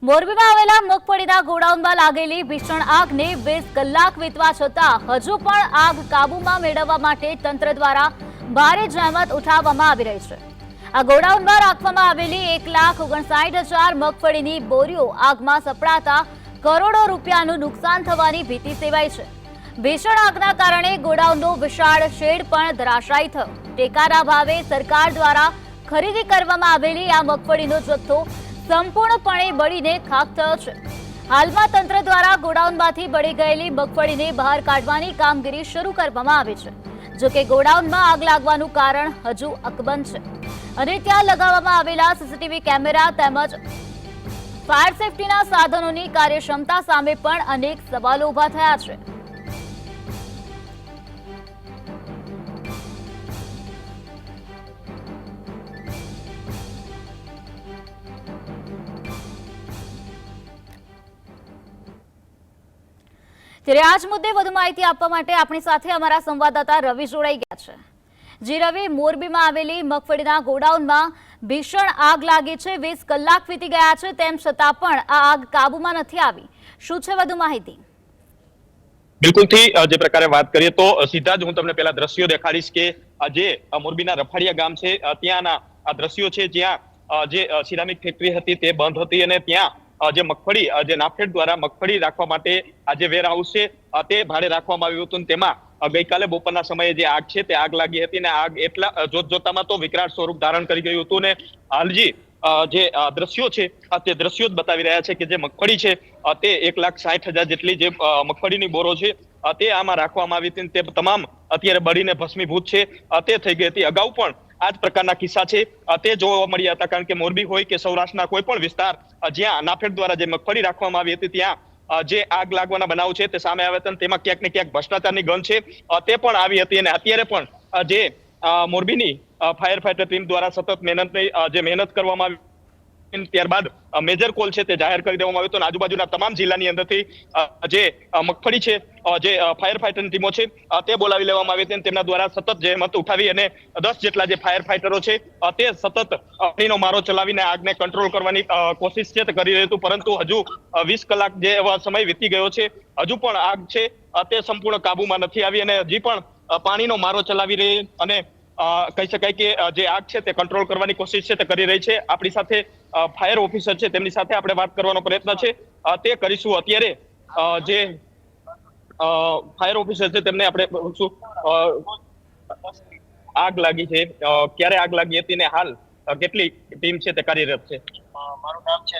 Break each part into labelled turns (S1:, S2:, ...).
S1: મોરબીમાં આવેલા મગફળીના ગોડાઉનમાં લાગેલી ભીષણ આગને 20 કલાક વીતવા છતાં હજુ પણ આગ કાબૂમાં મેળવવા માટે તંત્ર દ્વારા ભારે જહેમત ઉઠાવવામાં આવી રહી છે। આ ગોડાઉનમાં રાખવામાં આવેલી 1,59,000 મગફળીની બોરીઓ આગમાં સપડાતા કરોડો રૂપિયાનું નુકસાન થવાની ભીતિ સેવાઈ છે। ભીષણ આગના કારણે ગોડાઉનનો વિશાળ શેડ પણ ધરાશાયી થયો। ટેકાના ભાવે સરકાર દ્વારા ખરીદી કરવામાં આવેલી આ મગફળીનો જથ્થો સંપૂર્ણપણે બળીને ખાખ થયો છે। હાલમાં તંત્ર દ્વારા ગોડાઉનમાંથી બળી ગયેલી મગફળીને બહાર કાઢવાની કામગીરી શરૂ કરવામાં આવી છે। જો કે ગોડાઉનમાં આગ લાગવાનું કારણ હજુ અકબંધ છે અને ત્યાં લગાવવામાં આવેલા સીસીટીવી કેમેરા તેમજ ફાયર સેફટીના સાધનોની કાર્યક્ષમતા સામે પણ અનેક સવાલો ઉભા થયા છે। ત્યારે આજ મુદ્દે વધુ માહિતી આપવા માટે આપણી સાથે અમારા સંવાદદાતા રવિ જોડાઈ ગયા છે। જી રવિ, મોરબીમાં આવેલી મગફળીના ગોડાઉનમાં ભીષણ આગ લાગી છે। 20 કલાક વીતી ગયા છે, તેમ છતાં પણ આ આગ કાબુમાં નથી આવી। શું છે વધુ માહિતી?
S2: બિલકુલથી જે પ્રકારે વાત કરીએ તો સીધા જ હું તમને પહેલા દ્રશ્યો દેખાડીશ કે જે મોરબીના રફાડિયા ગામ છે ત્યાંના આ દ્રશ્યો છે જ્યાં જે સિરામિક ફેક્ટરી હતી તે બંધ હતી અને ત્યાં જે મગફળી જે નાફેડ દ્વારા મગફળી રાખવા માટે આ જે વેર હાઉસ છે તે ભાડે રાખવામાં આવ્યું હતું। તેમાં ગઈકાલે બપોરના સમયે જે આગ છે તે આગ લાગી હતી અને આગ એટલા જોતજોતામાં તો વિકરાળ સ્વરૂપ ધારણ કરી ગયું હતું અને હાલજી જે દ્રશ્યો છે તે દ્રશ્યો જ બતાવી રહ્યા છે કે જે મગફળી છે તે 1,60,000 જેટલી જે મગફળીની બોરો છે તે આમાં રાખવામાં આવી હતી। તે તમામ અત્યારે બળીને ભસ્મીભૂત છે તે થઈ ગઈ હતી। અગાઉ પણ આ જ પ્રકારના કિસ્સા છે તે જોવા મળ્યા હતા, કારણ કે મોરબી હોય કે સૌરાષ્ટ્રના કોઈ પણ વિસ્તાર જ્યાં નાફેડ દ્વારા જે મગફળી રાખવામાં આવી હતી ત્યાં જે આગ લાગવાના બનાવ છે તે સામે આવ્યા હતા। તેમાં ક્યાંક ને ક્યાંક ભ્રષ્ટાચારની ગંધ છે તે પણ આવી હતી અને અત્યારે પણ જે મોરબીની ફાયર ફાઈટર ટીમ દ્વારા સતત મહેનત કરવામાં આવી ત્યારબાદ મેજર કોલ છે તે જાહેર કરી દેવામાં આવ્યો હતો અને આજુબાજુના તમામ જિલ્લાની અંદરથી જે મગફળી છે જે ફાયર ફાઈટરની ટીમો છે તે બોલાવી લેવામાં આવી હતી અને તેમના દ્વારા સતત જહેમત ઉઠાવી અને 10 જેટલા જે ફાયર ફાઈટરો છે તે સતત પાણીનો મારો ચલાવીને આગને કંટ્રોલ કરવાની કોશિશ છે તે કરી રહ્યું હતું, પરંતુ હજુ 20 કલાક જે એવા સમય વીતી ગયો છે હજુ પણ આગ છે તે સંપૂર્ણ કાબુમાં નથી આવી અને હજી પણ પાણીનો મારો ચલાવી રહી અને કહી શકાય કે જે આગ છે તે કંટ્રોલ કરવાની કોશિશ છે તે કરી રહી છે। આપણી સાથે ફાયર ઓફિસર છે તેમની સાથે આપણે વાત કરવાનો પ્રયત્ન છે તે કરીશું। અત્યારે જે ફાયર ઓફિસર છે તેમને આપણે આગ લાગી છે, ક્યારે આગ લાગી હતી ને હાલ કેટલી ટીમ છે તે કાર્યરત છે?
S3: મારું નામ છે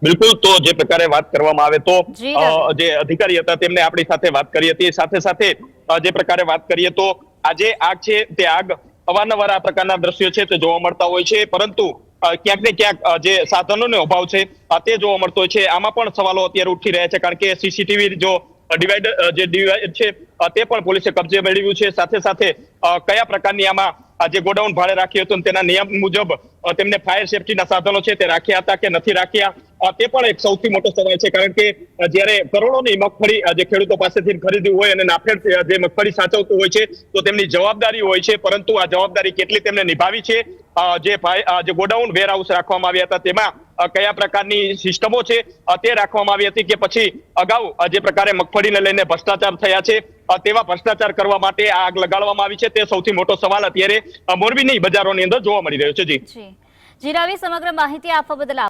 S2: બિલકુલ, તો જે પ્રકારે વાત કરવામાં આવે તો જે અધિકારી હતા તેમને આપણી સાથે વાત કરી હતી। સાથે સાથે જે પ્રકારે વાત કરીએ તો આ જે આગ છે તે આગ અવારનવાર આ પ્રકારના દ્રશ્યો છે તે જોવા મળતા હોય છે, પરંતુ ક્યાંક ને ક્યાંક જે સાધનોનો અભાવ છે તે જોવા મળતો હોય છે। આમાં પણ સવાલો અત્યારે ઉઠી રહ્યા છે, કારણ કે સીસીટીવી જો ડિવાઈડ છે તે પણ પોલીસે કબજે મેળવ્યું છે। સાથે સાથે કયા પ્રકારની આમાં જે ગોડાઉન ભાડે રાખ્યું હતું તેના નિયમ મુજબ તેમને ફાયર સેફટીના સાધનો છે તે રાખ્યા હતા કે નથી રાખ્યા તે પણ એક સૌથી મોટો સવાલ છે, કારણ કે જ્યારે કરોડોની મગફળી જે ખેડૂતો પાસેથી ખરીદી હોય અને નાફેડ જે મગફળી સાચવતું હોય છે તો તેમની જવાબદારી હોય છે, પરંતુ આ જવાબદારી કેટલી તેમને નિભાવી છે? જે ગોડાઉન વેર હાઉસ રાખવામાં આવ્યા હતા તેમાં કયા પ્રકારની સિસ્ટમો છે તે રાખવામાં આવી હતી કે પછી અગાઉ જે પ્રકારે મગફળીને લઈને ભ્રષ્ટાચાર થયા છે તેવા ભ્રષ્ટાચાર કરવા માટે આગ લગાડવામાં આવી છે? તે સૌથી મોટો સવાલ અત્યારે મોરબીની બજારોની અંદર જોવા મળી રહ્યો છે। જી
S1: રવિ, સમગ્ર માહિતી આપવા બદલ